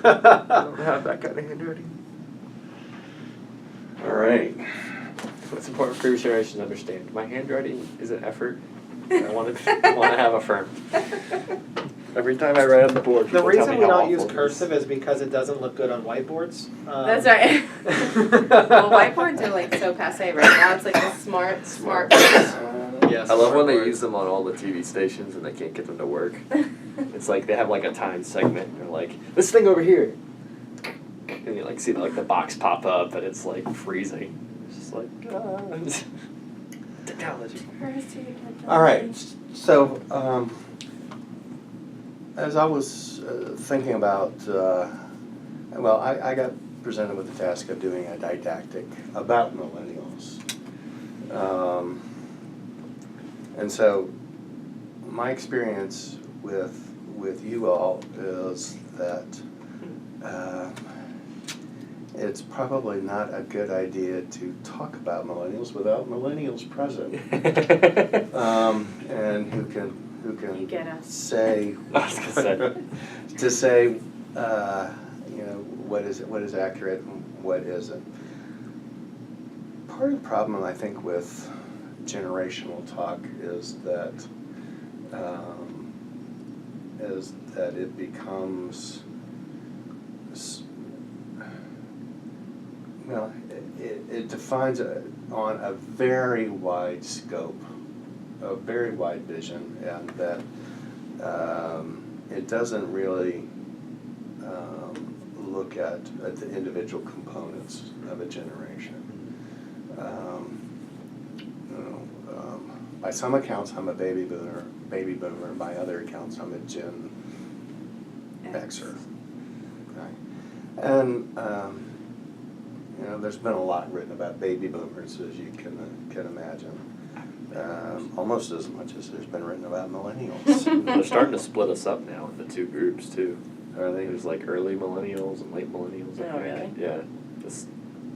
I don't have that kind of handwriting. All right. What's important for previous generations to understand? My handwriting is an effort. I want to have affirmed. Every time I write on the board, The people tell reason me we how don't awful use it is. cursive is because it doesn't look good on whiteboards. That's right. Well, whiteboards are like so passé right now. It's like the smart. Yes, I love when they smartboard. use them on all the TV stations and they can't get them to work. It's like they have like a timed segment. They're like, this thing over here. And you like see like the box pop up and it's like freezing. It's just like, technology. All right. So, as I was thinking about, well, I got presented with the task of doing a didactic about millennials. And so, my experience with you all is that it's probably not a good idea to talk about millennials without millennials present, and who can You get us. say I was gonna say. to say you know what is accurate and what isn't. Part of the problem I think with generational talk is that it becomes well, it defines on a very wide scope, a very wide vision, and that it doesn't really look at the individual components of a generation. By some accounts, I'm a baby boomer. By other accounts, I'm a Gen Xer. Okay. And you know, there's been a lot written about baby boomers, as you can imagine. Almost as much as there's been written about millennials. They're starting to split us up now into two groups too. Are they? There's like early millennials and late millennials. I Oh, think. really? Yeah. This,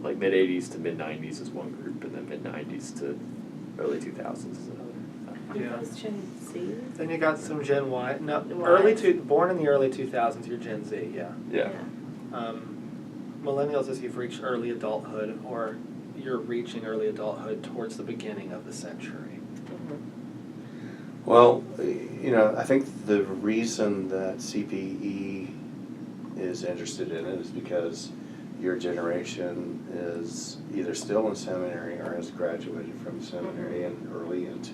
like mid '80s to mid '90s is one group, and then mid '90s to early 2000s is another. Yeah. Those Gen Z? Then you got some Gen Y. No, Y. born in the early 2000s, you're Gen Z, yeah. Yeah. Millennials is you've reached early adulthood, or you're reaching early adulthood towards the beginning of the century. Well, you know, I think the reason that CPE is interested in it is because your generation is either still in seminary or has graduated from seminary and early into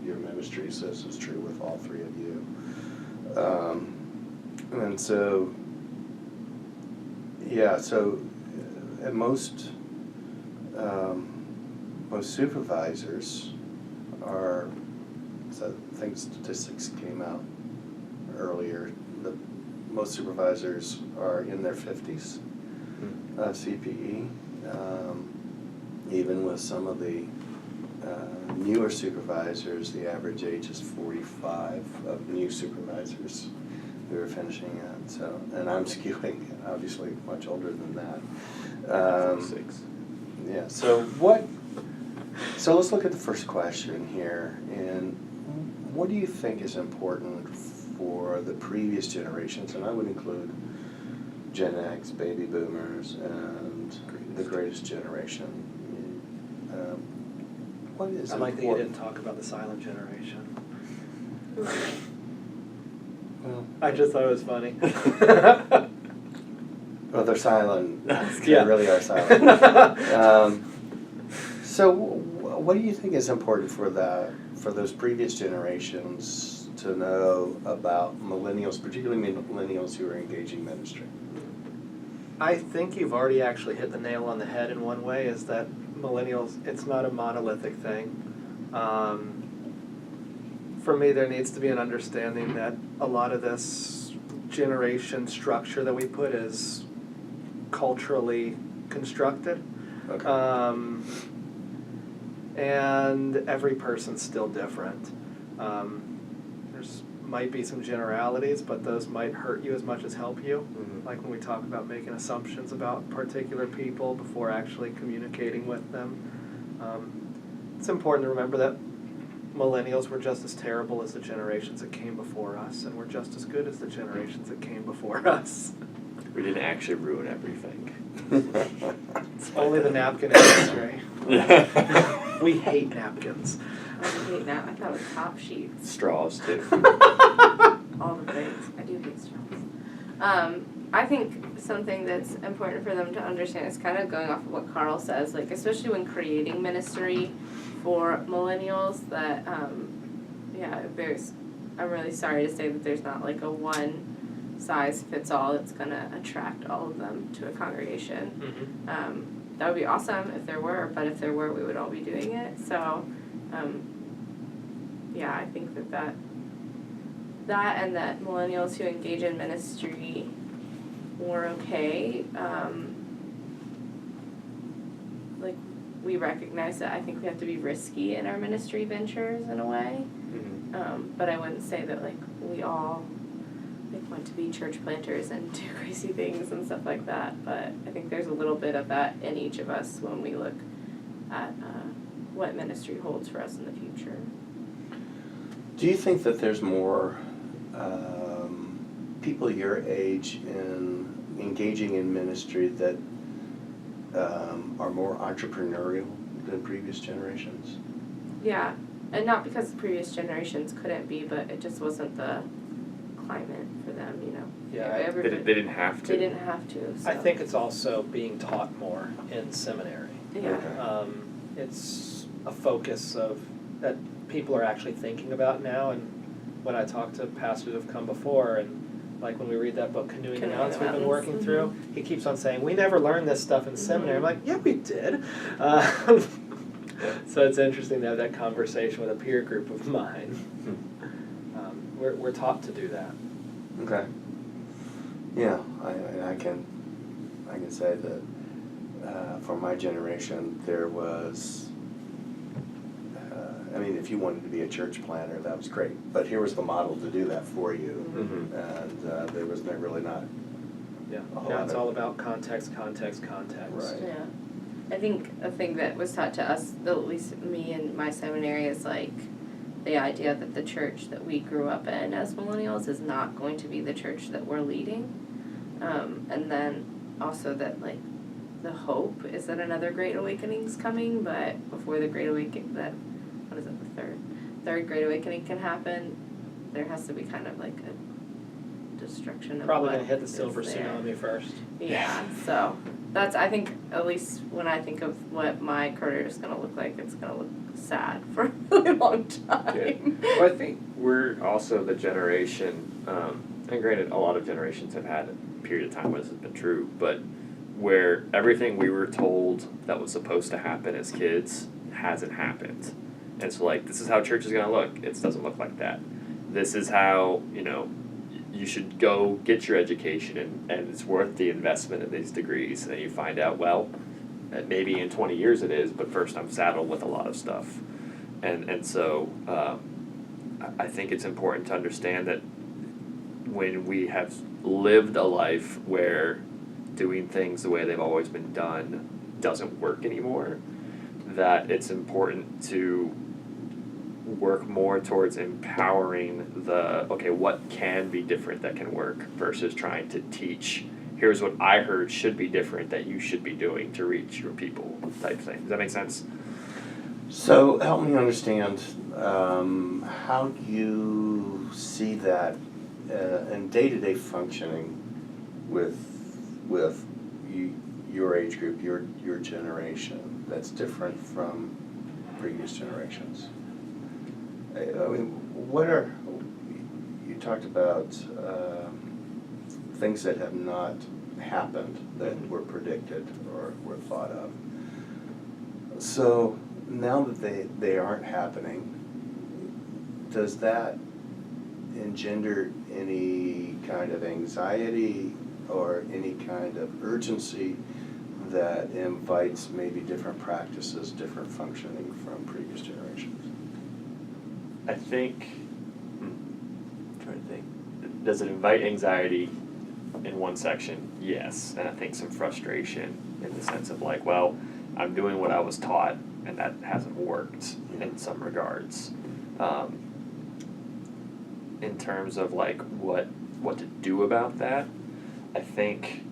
your ministry, so this is true with all three of you. And so, yeah, so most supervisors are, so I think statistics came out earlier, most supervisors are in their 50s, CPE. Even with some of the newer supervisors, the average age is 45 of new supervisors who are finishing it. So, and I'm skewing, obviously, much older than that. 6. Yeah. So So let's look at the first question here. And what do you think is important for the previous generations? And I would include Gen X, baby boomers, and the greatest generation. What is I like that you important? didn't talk about the silent generation. Well, I just thought it was funny. well, they're silent. They Yeah. really are silent. So, what do you think is important for those previous generations to know about millennials, particularly millennials who are engaging ministry? I think you've already actually hit the nail on the head in one way, is that millennials, it's not a monolithic thing. For me, there needs to be an understanding that a lot of this generation structure that we put is culturally constructed. Okay. And every person's still different. There's might be some generalities, but those might hurt you as much as help you. Mhm. Like when we talk about making assumptions about particular people before actually communicating with them. It's important to remember that millennials were just as terrible as the generations that came before us, and we're just as good as the generations that came before us. We didn't actually ruin everything. Only the napkin is Ray. Yeah. We hate napkins. I hate that. I thought it was top sheets. Straws too. All the things. I do hate straws. I think something that's important for them to understand is kind of going off of what Carl says, like especially when creating ministry for millennials. That I'm really sorry to say that there's not like a one size fits all that's gonna attract all of them to a congregation. Mm-hmm. That would be awesome if there were, but if there were, we would all be doing it. So, I think that and that millennials who engage in ministry were okay. Like, we recognize that I think we have to be risky in our ministry ventures in a way. But I wouldn't say that, like, we all want to be church planters and do crazy things and stuff like that. But I think there's a little bit of that in each of us when we look at what ministry holds for us in the future. Do you think that there's more people your age in engaging in ministry that are more entrepreneurial than previous generations? Yeah, and not because the previous generations couldn't be, but it just wasn't the climate for them, you know. Yeah, They didn't have to. They didn't have to. So. I think it's also being taught more in seminary. Yeah. Okay. It's a focus of that people are actually thinking about now, and when I talk to pastors who've come before, and like when we read that book, Canoeing the Mountains, we've been working through, he keeps on saying, we never learned this stuff in seminary. I'm like, yeah, we did. So it's interesting to have that conversation with a peer group of mine. We're taught to do that. Okay. Yeah, I can say that for my generation there was. I mean, if you wanted to be a church planter, that was great. But here was the model to do that for you, and there was really not. Yeah. A whole Now lot it's of- all about context. Right. Yeah. I think a thing that was taught to us, at least me and my seminary, is like the idea that the church that we grew up in as millennials is not going to be the church that we're leading. And then also that like the hope is that another Great Awakening's coming, but before the Great Awakening, what is it, the third Great Awakening can happen, there has to be kind of like a destruction of Probably what gonna hit the is silver there. tsunami first. Yeah, so that's, I think, at least when I think of what my career is going to look like, it's going to look sad for a really long time. Well, I think we're also the generation, and granted, a lot of generations have had a period of time where this has been true, but where everything we were told that was supposed to happen as kids hasn't happened. And so, like, this is how church is going to look. It doesn't look like that. This is how, you should go get your education and it's worth the investment in these degrees. And then you find out, well, maybe in 20 years it is, but first I'm saddled with a lot of stuff. And so I think it's important to understand that when we have lived a life where doing things the way they've always been done doesn't work anymore, that it's important to work more towards empowering what can be different that can work versus trying to teach, here's what I heard should be different that you should be doing to reach your people type thing. Does that make sense? So help me understand how you see that in day-to-day functioning with your age group, your generation, that's different from previous generations. I mean, you talked about things that have not happened that were predicted or were thought of. So now that they aren't happening, does that engender any kind of anxiety or any kind of urgency that invites maybe different practices, different functioning from previous generations? I think, I'm trying to think, does it invite anxiety in one section? Yes, and I think some frustration in the sense of like, well, I'm doing what I was taught and that hasn't worked in some regards. In terms of like what to do about that, I think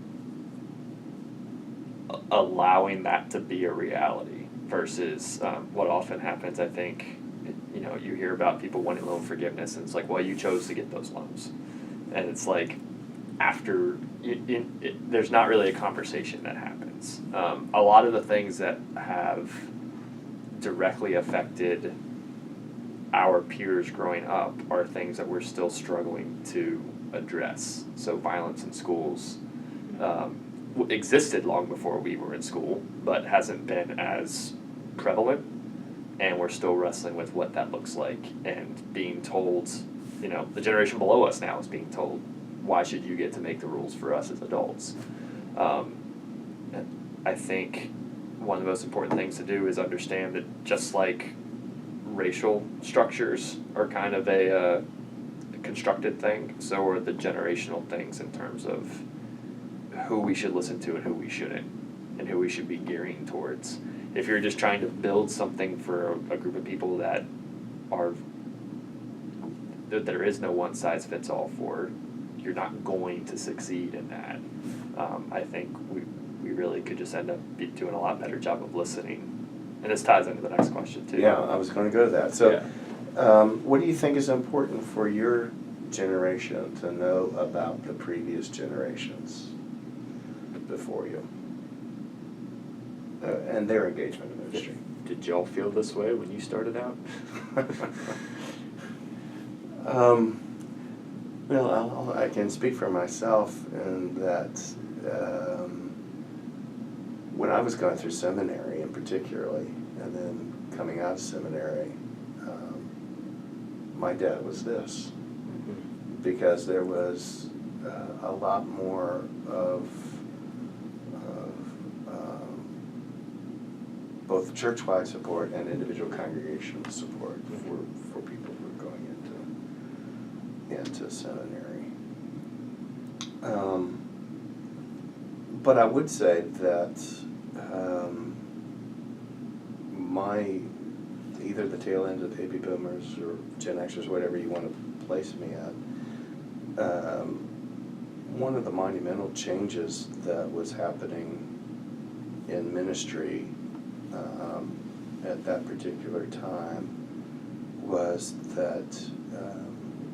allowing that to be a reality versus what often happens, I think, you hear about people wanting loan forgiveness, and it's like, well, you chose to get those loans. And it's like, after, there's not really a conversation that happens. A lot of the things that have directly affected our peers growing up are things that we're still struggling to address. So violence in schools existed long before we were in school, but hasn't been as prevalent, and we're still wrestling with what that looks like, and being told, the generation below us now is being told, why should you get to make the rules for us as adults? I think one of the most important things to do is understand that just like racial structures are kind of a constructed thing, so are the generational things in terms of who we should listen to and who we shouldn't, and who we should be gearing towards. If you're just trying to build something for a group of people that there is no one size fits all for, you're not going to succeed in that. I think we really could just end up doing a lot better job of listening. And this ties into the next question too. Yeah, I was going to go to that. So, Yeah. what do you think is important for your generation to know about the previous generations before you and their engagement in ministry? Did y'all feel this way when you started out? Well, I can speak for myself in that when I was going through seminary, and particularly, and then coming out of seminary, my dad was this, because there was a lot more of both church-wide support and individual congregational support for people who are going into seminary. But I would say that either the tail end of the baby boomers or Gen Xers, whatever you want to place me at, one of the monumental changes that was happening in ministry at that particular time was that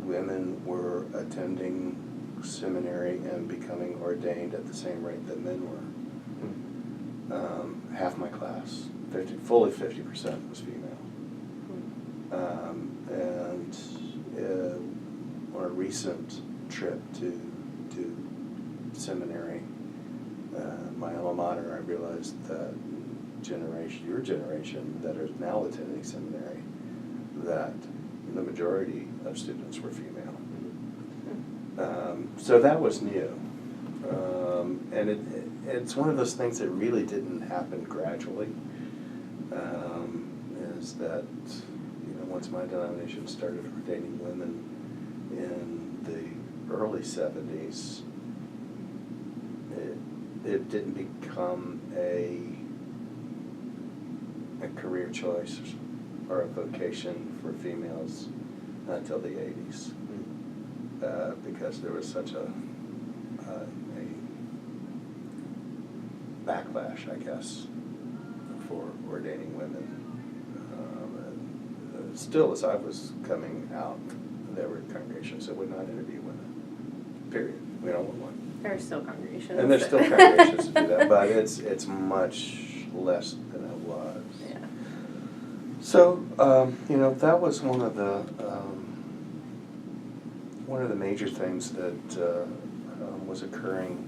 women were attending seminary and becoming ordained at the same rate that men were. Half my class, fully 50% was female. And on a recent trip to seminary, my alma mater, I realized that your generation that are now attending seminary, that the majority of students were female. So that was new. And it's one of those things that really didn't happen gradually. Is that, once my denomination started ordaining women in the early 70s, it didn't become a career choice or a vocation for females until the 80s, because there was such a backlash, I guess, for ordaining women. And still, as I was coming out, there were congregations that would not interview women, period. We don't want one. There are still congregations. And there's still congregations that do that, but it's much less than it was. Yeah. So, that was one of the major things that was occurring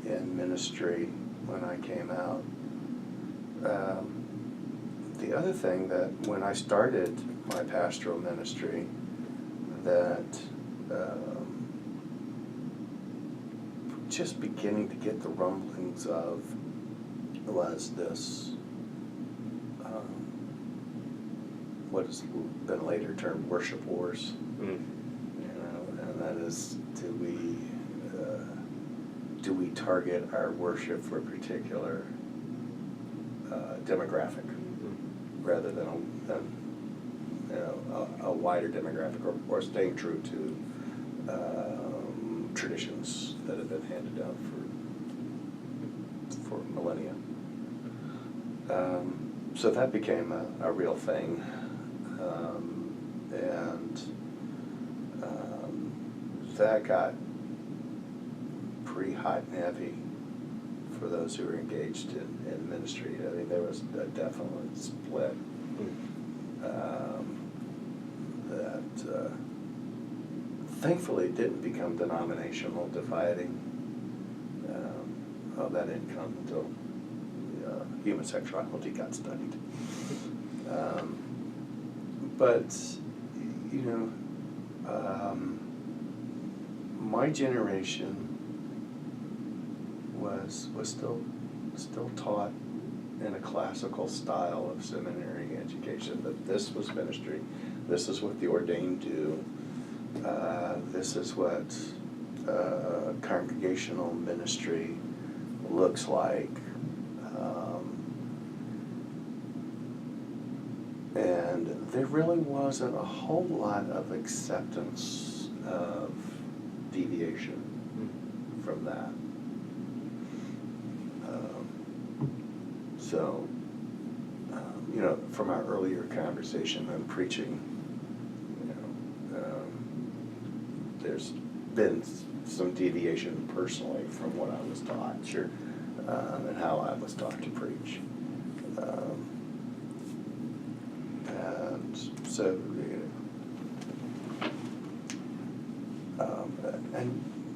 in ministry when I came out. The other thing that when I started my pastoral ministry, that just beginning to get the rumblings of was this what has been later termed worship wars. And that is, do we target our worship for a particular demographic rather than a wider demographic, or staying true to traditions that have been handed down for millennia. So that became a real thing. And that got pretty hot and heavy for those who were engaged in ministry. I mean, there was a definite split that thankfully didn't become denominational dividing. Well, that didn't come until human sexuality got studied. But, you know, my generation was still taught in a classical style of seminary education, that this was ministry, this is what the ordained do, this is what congregational ministry looks like. And there really wasn't a whole lot of acceptance of deviation from that. So, you know, from our earlier conversation on preaching, you know, there's been some deviation personally from what I was taught. Sure. And how I was taught to preach. And so, you know, and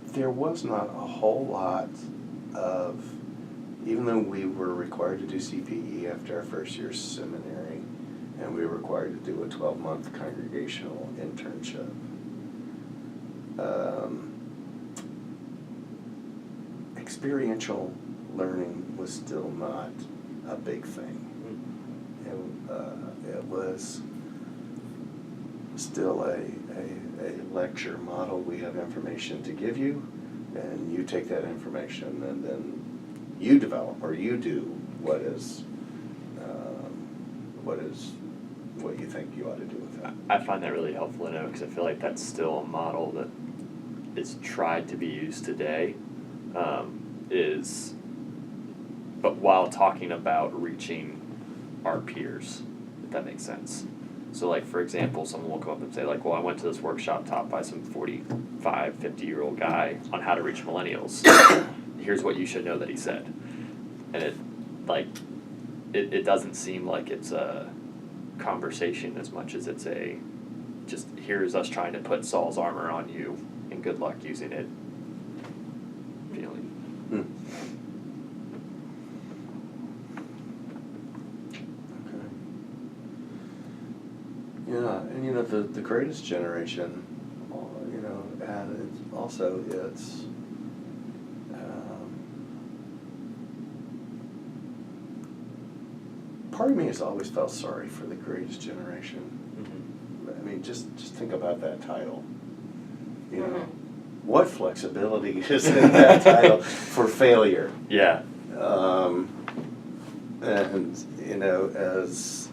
there was not a whole lot of, even though we were required to do CPE after our first year seminary, and we were required to do a 12-month congregational internship, experiential learning was still not a big thing. It was still a lecture model. We have information to give you, and you take that information, and then you develop or you do what you think you ought to do with it. I find that really helpful to know, because I feel like that's still a model that is tried to be used today. But while talking about reaching our peers, if that makes sense. So like, for example, someone will come up and say like, well, I went to this workshop taught by some 45, 50-year-old guy on how to reach millennials. Here's what you should know that he said. And it doesn't seem like it's a conversation as much as it's just here's us trying to put Saul's armor on you and good luck using it feeling. Yeah, and you know, the greatest generation, you know, and it's also part of me has always felt sorry for the greatest generation. I mean, just think about that title. You know, what flexibility is in that title for failure? Yeah. And you know, as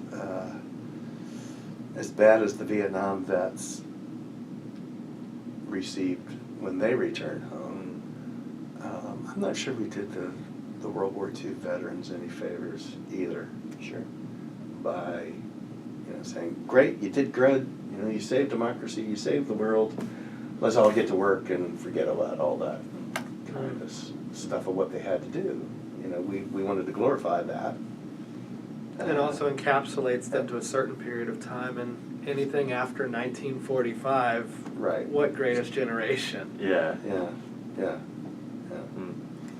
bad as the Vietnam vets received when they returned home, I'm not sure we did the World War II veterans any favors either. Sure. By, you know, saying, great, you did good, you know, you saved democracy, you saved the world, let's all get to work and forget about all that kind of stuff of what they had to do. You know, we wanted to glorify that. And also encapsulates them to a certain period of time, and anything after 1945, right. What greatest generation? Yeah. Yeah.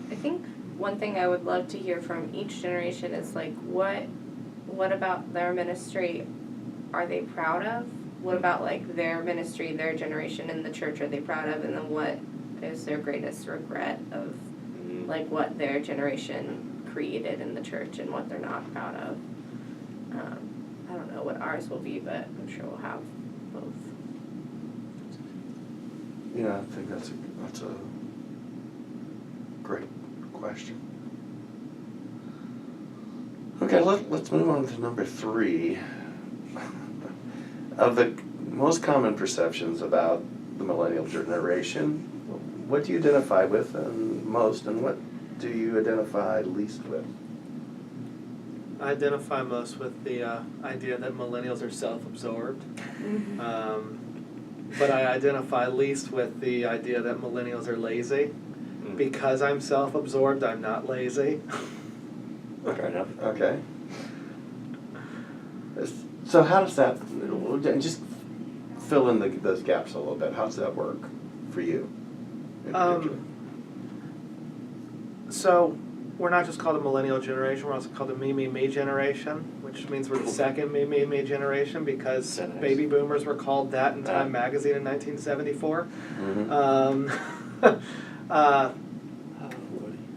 I think one thing I would love to hear from each generation is like, what about their ministry are they proud of? What about like their ministry, their generation in the church are they proud of? And then what is their greatest regret of like what their generation created in the church and what they're not proud of? I don't know what ours will be, but I'm sure we'll have both. Yeah, I think that's a great question. Okay, let's move on to number 3. Of the most common perceptions about the millennial generation, what do you identify with most, and what do you identify least with? I identify most with the idea that millennials are self-absorbed. But I identify least with the idea that millennials are lazy. Because I'm self-absorbed, I'm not lazy. Fair enough. Okay. So how does that, and just fill in those gaps a little bit, how does that work for you in particular? So we're not just called a millennial generation, we're also called the me generation, which means we're the second me generation because So nice. baby boomers were called that in Time magazine in 1974. Mhm.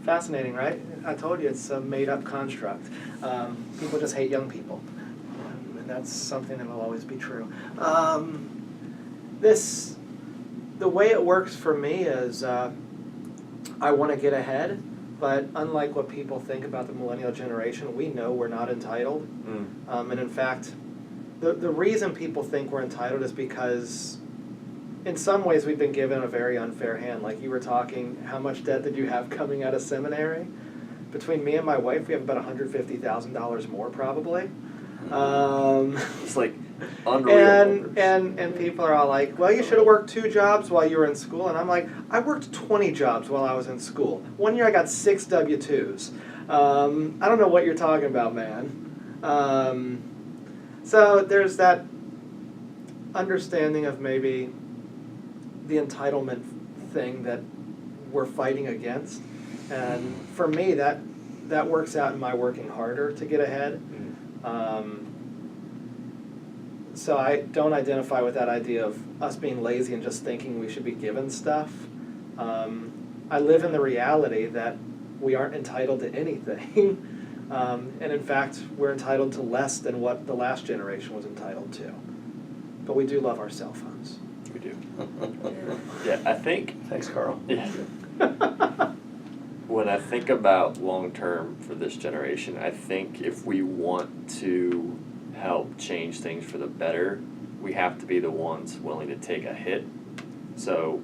Fascinating, right? I told you it's a made-up construct. People just hate young people, and that's something that will always be true. The way it works for me is I want to get ahead, but unlike what people think about the millennial generation, we know we're not entitled. And in fact, the reason people think we're entitled is because in some ways we've been given a very unfair hand. Like you were talking, how much debt did you have coming out of seminary? Between me and my wife, we have about $150,000 more probably. It's like unreal. And people are all like, well, you should have worked 2 jobs while you were in school. And I'm like, I worked 20 jobs while I was in school. One year I got 6 W-2s. I don't know what you're talking about, man. So there's that understanding of maybe the entitlement thing that we're fighting against. And for me, that works out in my working harder to get ahead. So I don't identify with that idea of us being lazy and just thinking we should be given stuff. I live in the reality that we aren't entitled to anything. And in fact, we're entitled to less than what the last generation was entitled to. But we do love our cell phones. We do. Yeah, I think. Thanks, Carl. Yeah. When I think about long term for this generation, I think if we want to help change things for the better, we have to be the ones willing to take a hit. So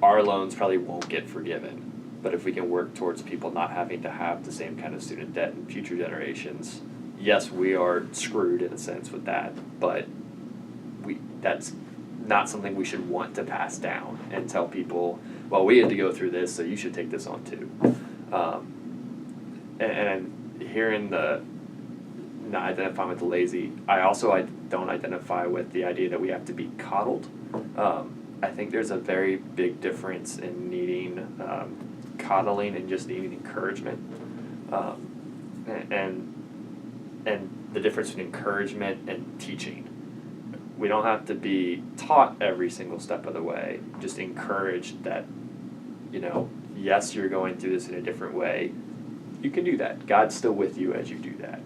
our loans probably won't get forgiven, but if we can work towards people not having to have the same kind of student debt in future generations, yes, we are screwed in a sense with that, but that's not something we should want to pass down and tell people, well, we had to go through this, so you should take this on too. And hearing the not identifying with the lazy, I don't identify with the idea that we have to be coddled. I think there's a very big difference in needing coddling and just needing encouragement. And the difference between encouragement and teaching. We don't have to be taught every single step of the way, just encouraged that, yes, you're going through this in a different way. You can do that. God's still with you as you do that.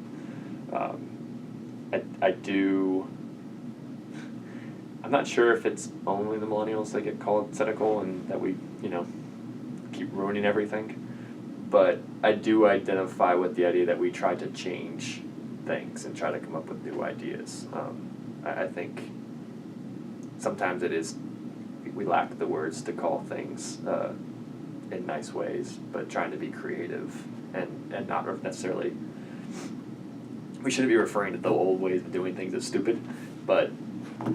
I'm not sure if it's only the millennials that get called cynical and that we, keep ruining everything. But I do identify with the idea that we try to change things and try to come up with new ideas. I think sometimes we lack the words to call things in nice ways, but trying to be creative and not necessarily, we shouldn't be referring to the old ways of doing things as stupid, but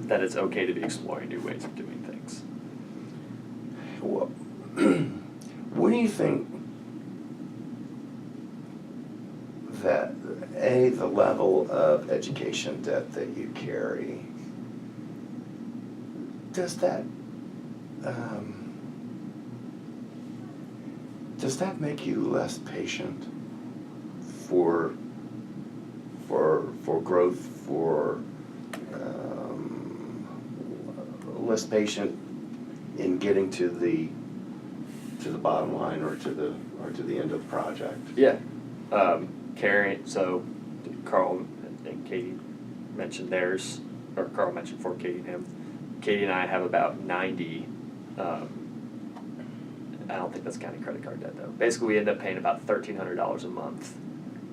that it's okay to be exploring new ways of doing things. Well, what do you think that, the level of education debt that you carry, does that make you less patient for growth, less patient in getting to the bottom line or to the end of the project? Yeah. So Carl and Katie mentioned theirs, or Carl mentioned for Katie and him. Katie and I have about 90, I don't think that's counting credit card debt though. Basically we end up paying about $1,300 a month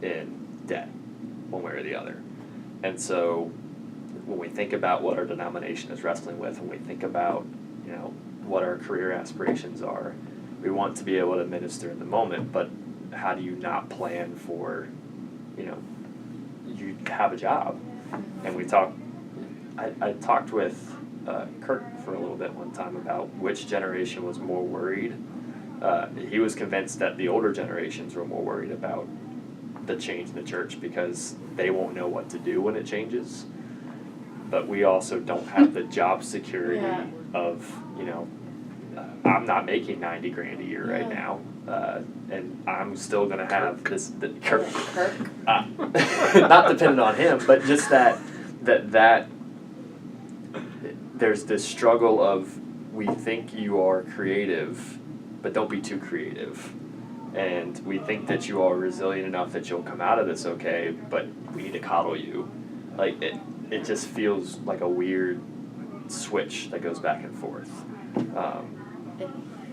in debt, one way or the other. And so when we think about what our denomination is wrestling with, when we think about, what our career aspirations are. We want to be able to minister in the moment, but how do you not plan for, you have a job? And I talked with Kirk for a little bit one time about which generation was more worried. He was convinced that the older generations were more worried about the change in the church because they won't know what to do when it changes. But we also don't have the job security Yeah. of, I'm not making $90,000 a year right now, and I'm still gonna have Kirk. Kirk. Not dependent on him, but just that there's this struggle of we think you are creative, but don't be too creative. And we think that you are resilient enough that you'll come out of this okay, but we need to coddle you. Like it just feels like a weird switch that goes back and forth.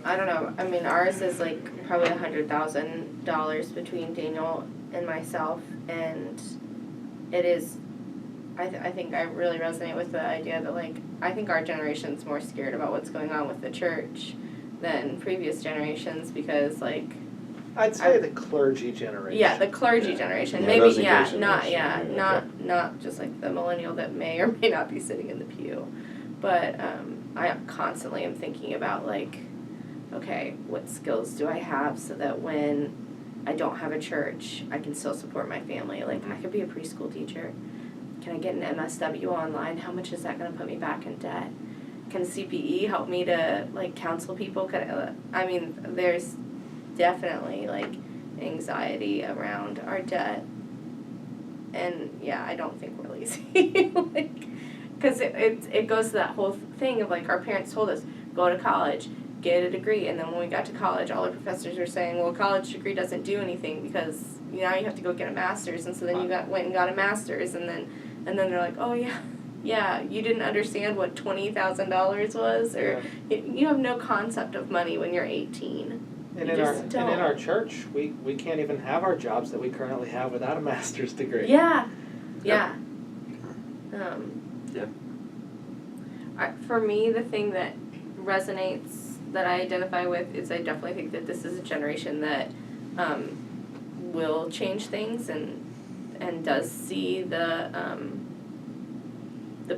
I don't know. I mean, ours is like probably $100,000 between Daniel and myself, and it is. I think I really resonate with the idea that like I think our generation's more scared about what's going on with the church than previous generations because like. I'd say the clergy generation. Yeah, the clergy generation. Yeah, Maybe those yeah, engaged not generation, not just like the millennial that may or may not be sitting in the pew. But I constantly am thinking about like, okay, what skills do I have so that when I don't have a church, I can still support my family. Like I could be a preschool teacher. Can I get an MSW online? How much is that going to put me back in debt? Can CPE help me to like counsel people? I mean, there's definitely like anxiety around our debt, and yeah, I don't think we're lazy. Because it goes to that whole thing of like our parents told us go to college, get a degree, and then when we got to college, all the professors were saying, well, a college degree doesn't do anything because now you have to go get a master's, and so then you went and got a master's, and then they're like, oh yeah, you didn't understand what $20,000 was, or you have no concept of money when you're 18. And in our church, we can't even have our jobs that we currently have without a master's degree. Yeah. Yep. For me, the thing that resonates that I identify with is I definitely think that this is a generation that will change things and does see the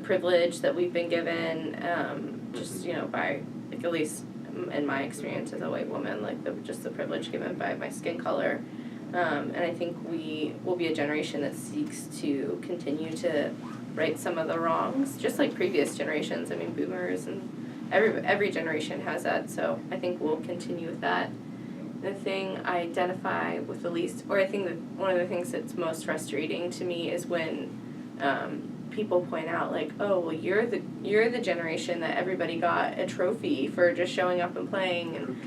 privilege that we've been given just by like at least in my experience as a white woman, like just the privilege given by my skin color. And I think we will be a generation that seeks to continue to right some of the wrongs, just like previous generations. I mean, boomers and every generation has that, so I think we'll continue with that. The thing I identify with the least, or I think that one of the things that's most frustrating to me is when people point out like, oh, well, you're the generation that everybody got a trophy for just showing up and playing, and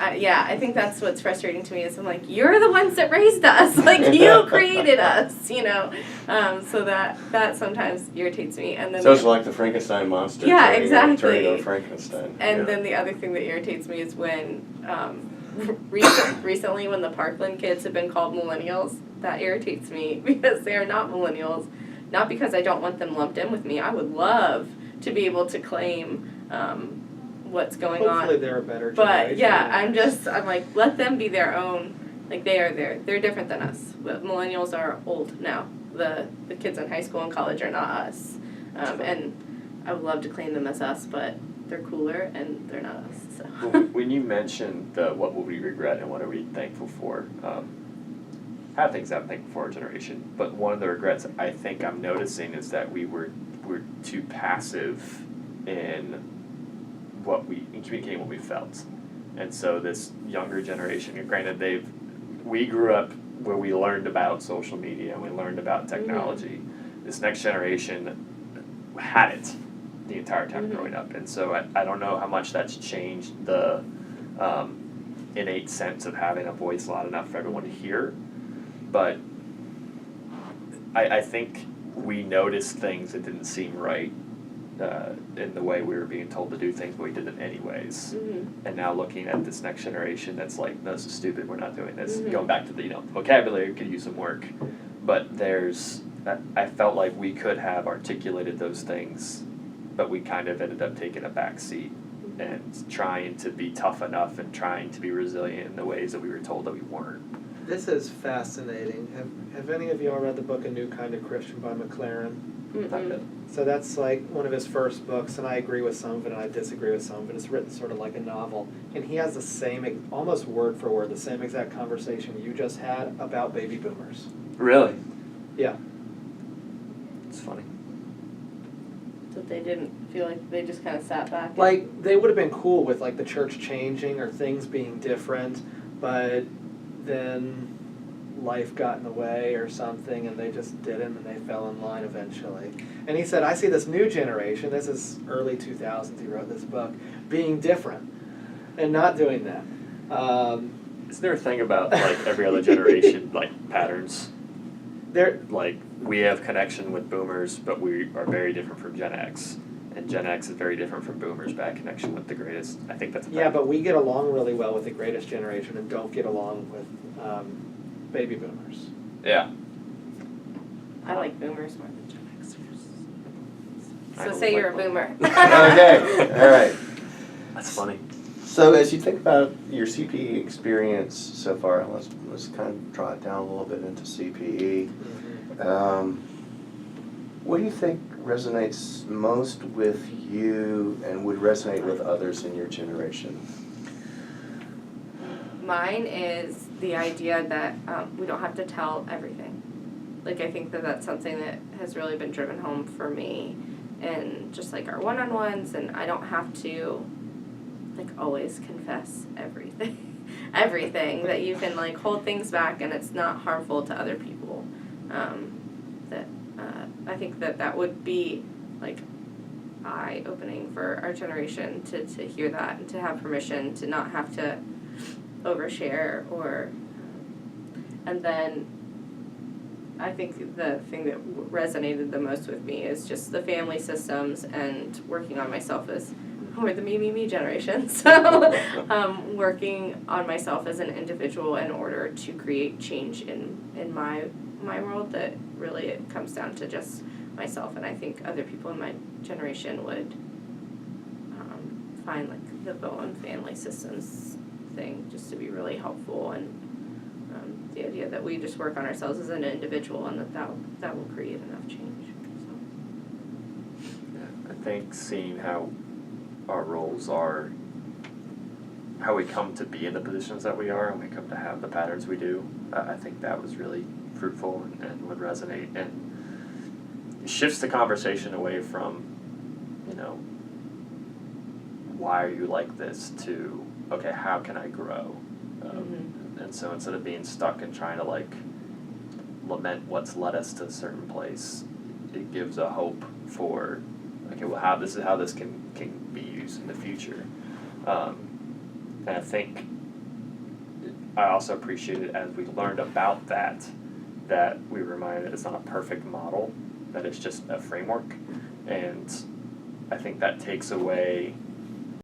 I think that's what's frustrating to me is I'm like, you're the ones that raised us, like you created us, so that sometimes irritates me, and then So it's like the Frankenstein monster. Yeah, turning exactly. into Frankenstein. and then the other thing that irritates me is when recently when the Parkland kids have been called millennials, that irritates me because they are not millennials. Not because I don't want them lumped in with me. I would love to be able to claim what's going on. Hopefully they're a better But generation. yeah, I'm like, let them be their own. Like they're different than us. But millennials are old now. The kids in high school and college are not us. And I would love to claim them as us, but they're cooler and they're not us. So. When you mentioned what will we regret and what are we thankful for, I have things I'm thankful for our generation, but one of the regrets I think I'm noticing is that we're too passive in communicating what we felt. And so this younger generation, and granted we grew up where we learned about social media and we learned about technology. Mm-hmm. This next generation had it the entire time growing up, and so I don't know how much that's changed the innate sense of having a voice loud enough for everyone to hear. But I think we noticed things that didn't seem right in the way we were being told to do things, but we did them anyways. Mm-hmm. And now looking at this next generation that's like, no, this is stupid, we're not doing this. Mm-hmm. Going back to the vocabulary, could use some work. But I felt like we could have articulated those things, but we kind of ended up taking a back seat and trying to be tough enough and trying to be resilient in the ways that we were told that we weren't. This is fascinating. Have any of y'all read the book A New Kind of Christian by McLaren? Not good. So that's like one of his first books, and I agree with some of it and I disagree with some of it. It's written sort of like a novel. And he has the same, almost word for word, the same exact conversation you just had about baby boomers. Really? Yeah. It's funny. So they didn't feel like they just kind of sat back. and- Like, they would have been cool with like the church changing or things being different, but then life got in the way or something and they just didn't and they fell in line eventually. And he said, I see this new generation, this is early 2000s he wrote this book, being different and not doing that. Isn't there a thing about like every other generation, like patterns? There, Like we have connection with boomers, but we are very different from Gen X. And Gen X is very different from boomers, bad connection with the greatest. I think that's a yeah, fact. but we get along really well with the greatest generation and don't get along with baby boomers. Yeah. I like boomers more than Gen Xers. I So don't say like you're a them. boomer. Okay, all right. That's funny. So as you think about your CPE experience so far, let's kind of draw it down a little bit into CPE. What do you think resonates most with you and would resonate with others in your generation? Mine is the idea that we don't have to tell everything. Like, I think that that's something that has really been driven home for me in just like our one-on-ones, and I don't have to like always confess everything. Everything that you can like hold things back and it's not harmful to other people. I think that would be like eye-opening for our generation to hear that and to have permission to not have to overshare or and then I think the thing that resonated the most with me is just the family systems and working on myself as we're the me generation, so working on myself as an individual in order to create change in my world, that really it comes down to just myself, and I think other people in my generation would find like the Bowen family systems thing just to be really helpful, and the idea that we just work on ourselves as an individual and that will create enough change. So. Yeah, I think seeing how our roles are, how we come to be in the positions that we are and we come to have the patterns we do, I think that was really fruitful and would resonate, and it shifts the conversation away from, why are you like this, to, okay, how can I grow? And so instead of being stuck and trying to like lament what's led us to a certain place, it gives a hope for, okay, well, this is how this can be used in the future. And I think I also appreciate it as we learned about that we were reminded that it's not a perfect model, that it's just a framework. And I think that takes away